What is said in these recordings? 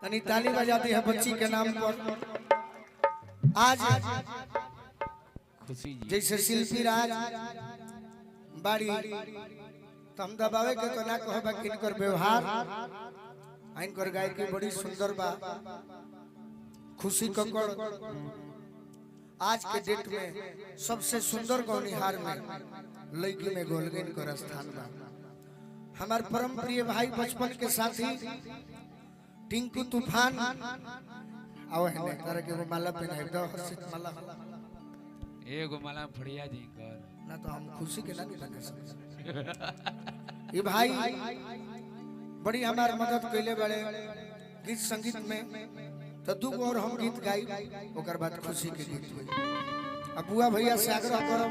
तनी ताली बजाती है बच्ची के नाम पर। आज खुशी जी जैसे शिल्पी राज बाड़ी तो हम दबावे के तो ना कहबा कि इनकर व्यवहार इनकर गायकी बड़ी सुंदर बा। खुशी कक्कड़ आज के डेट में सबसे सुंदर गौनिहार में लड़की में गोलगन कर स्थान बा। हमारे परम प्रिय भाई बचपन के साथी टिंकू तूफान आओ है ने तारे के माला पहनाई दो हर्षित माला एगो माला फड़िया जी कर ना तो हम खुशी के ना बना सकते। ये भाई बड़ी हमार मदद कइले बड़े गीत संगीत में तो दू और हम गीत गाई ओकर बाद खुशी के गीत हुई। अब बुआ भैया से आग्रह करो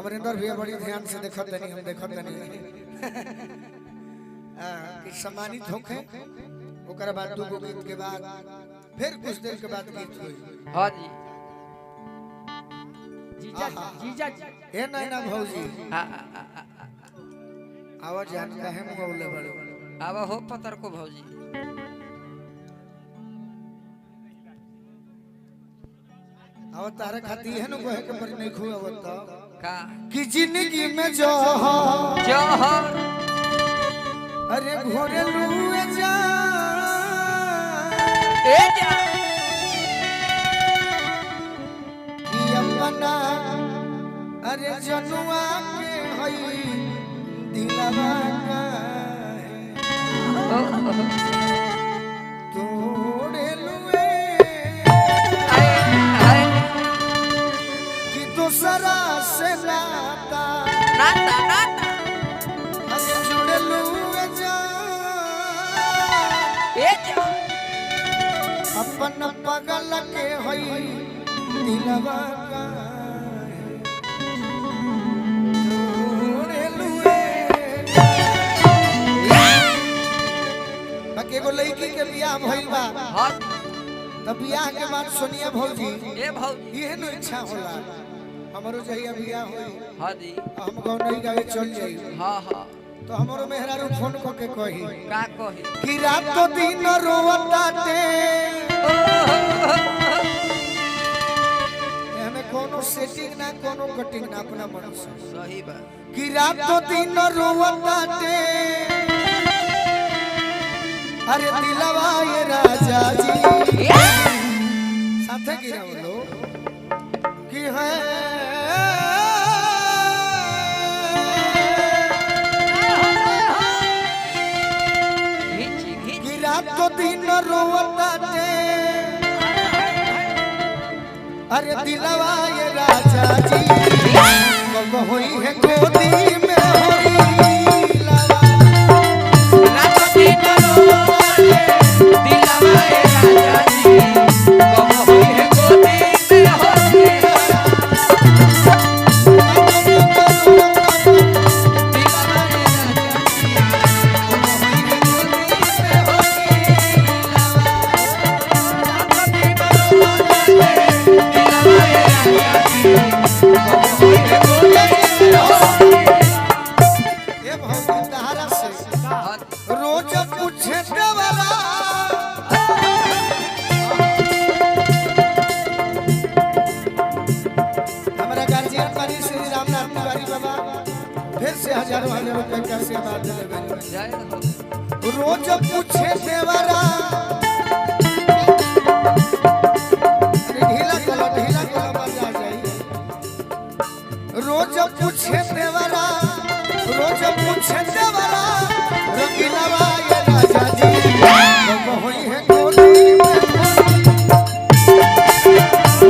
अमरिंदर भैया बड़ी ध्यान से देखत नहीं हम देखत नहीं कि सम्मानित होके ओकर बाद दू गीत के बाद फिर कुछ देर के बाद गीत हुई। हां जी जीजा ए नैना भौजी आवाज जान का है मुगौले बड़े आवा हो पतर को भौजी आवा तारे खाती है न कोहे के पर नहीं खुआ होता का कि जिंदगी में जो हो अरे घोरे लुए जा ए जा कि अपना अरे जनुआ के हई दिलवा का तोड़े लुए कि दूसरा से नाता अरे जुड़े लुए जा ए जा अपन पगल के हई दिलवा का एगो लड़की के बियाह भइल बा हां तब बियाह के बाद सोनिया भौजी ए भौजी इहे न इच्छा होला हमरो जहिया बियाह होई हां जी हम गाँव नहीं गावे चल जाई हां तो हमरो मेहरारू फोन क के कही का कही कि रात दिन रोवताते हमें कोनो सेटिंग ना कोनो कटिंग ना अपना मन से सही बा कि रात दिन रोवताते अरे दिलवा ये राजा जी साथे गिरा बोलो कि है कि रात को दिन रोवताते अरे दिलवा ये राजा जी कब होई है गोदी में होई लवा रात दिन रोज पूछे देवरा हमारा गार्जियन पानी श्री रामनाथ तिवारी बाबा फिर से हजारों हजार रुपए का आशीर्वाद दिले रोज पूछे देवरा ढीला कला बजा जाई रोज पूछे देवरा रोज पूछे देवरा रंगीलावा ये राजा जी कब होई है गोदी में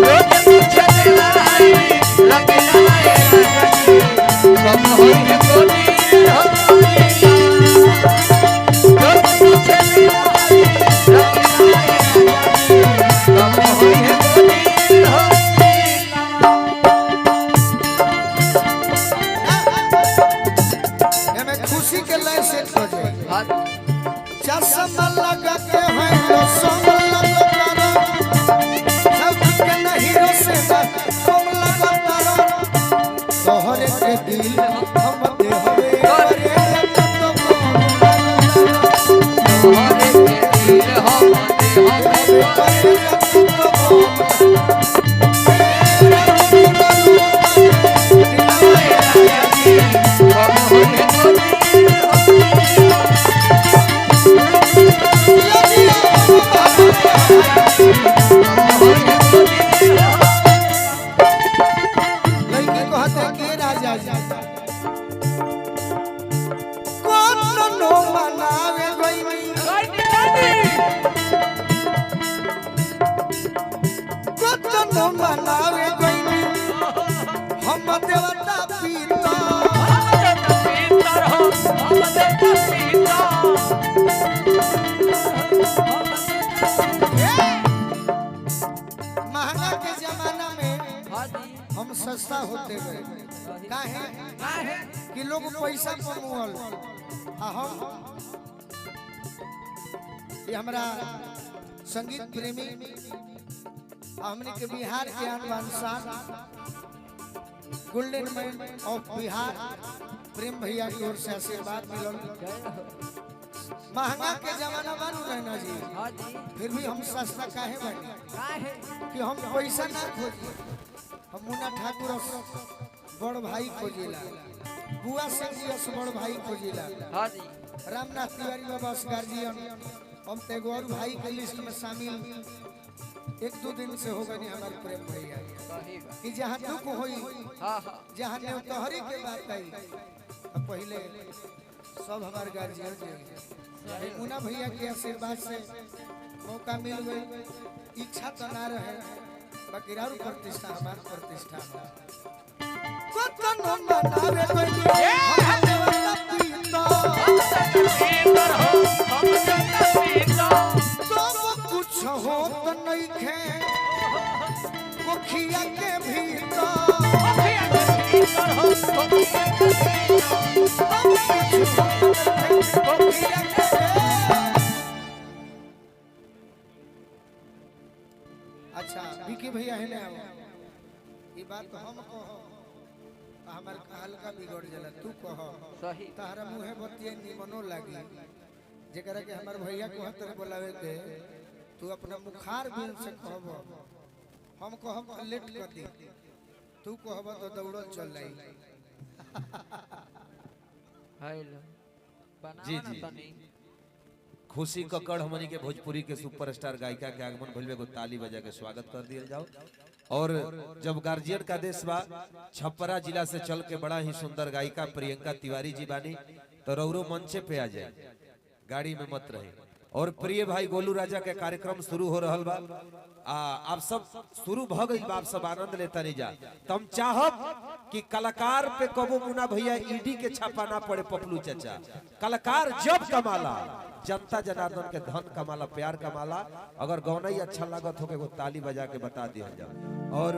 रोज पूछे देवरा रंगीलावा ये राजा जी कब होई है गोदी में रोज पूछे देवरा नशा होते गए काहे कि लोग पैसा कमौल आ हम ये हमरा संगीत प्रेमी हमने के बिहार के आन शान गोल्डन मैन ऑफ बिहार प्रेम भैया की ओर से आशीर्वाद मिलल। महंगा के जमाना बानू रहना जी, फिर भी हम सस्ता काहे बनी कि हम पैसा ना खोजी। हम मुन्ना ठाकुर बड़ भाई खोजिला, बुआ सिंह जी बड़ भाई खोजिला, रामनाथ तिवारी बाबा गार्जियन हम तेगो और भाई के लिस्ट में शामिल एक दो दिन से होगा नहीं हमारे प्रेम भैया कि जहाँ दुख होई जहाँ नेवतहरी के बात आई पहले सब हमारे गार्जियन जी मुन्ना भैया के आशीर्वाद से मौका मिल गई। इच्छा तो ना रहे बाकी रारू प्रतिष्ठा हमार प्रतिष्ठा कुछ हो तो नहीं खे मुखिया के अच्छा विकी भैया है ना ये बात तो हम कहो हमार हल्का बिगड़ जाला तू कहो सही तारा मुहे बतिए निमनो लागी जेकरा के हमार भैया को हतर बोलावे के तू अपना मुखार बिल से कहबो हम कहब लेट कर दी तू कहब तो दौड़ल चल जाई। हेलो जी जी खुशी कक्कड़ हमनी के भोजपुरी के सुपरस्टार गायिका के आगमन भइल को ताली बजा के स्वागत कर दिया जाओ। और जब गार्जियन का देश बा छपरा जिला से चल के बड़ा ही सुंदर गायिका प्रियंका तिवारी जी बानी तो रौरो मंचे पे आ जाए, गाड़ी में मत रहे। और प्रिय भाई गोलू राजा के कार्यक्रम शुरू हो रहा बा आप सब शुरू भ गई बा, आप सब आनंद लेता नहीं जा। तुम चाहब कि कलाकार पे कबो मुन्ना भैया ईडी के छापा ना पड़े पपलू चाचा। कलाकार जब कमाला जनता जनार्दन के धन कमाला प्यार कमाला। अगर गौना ही अच्छा लागत हो के वो ताली बजा के बता दिया जाओ। और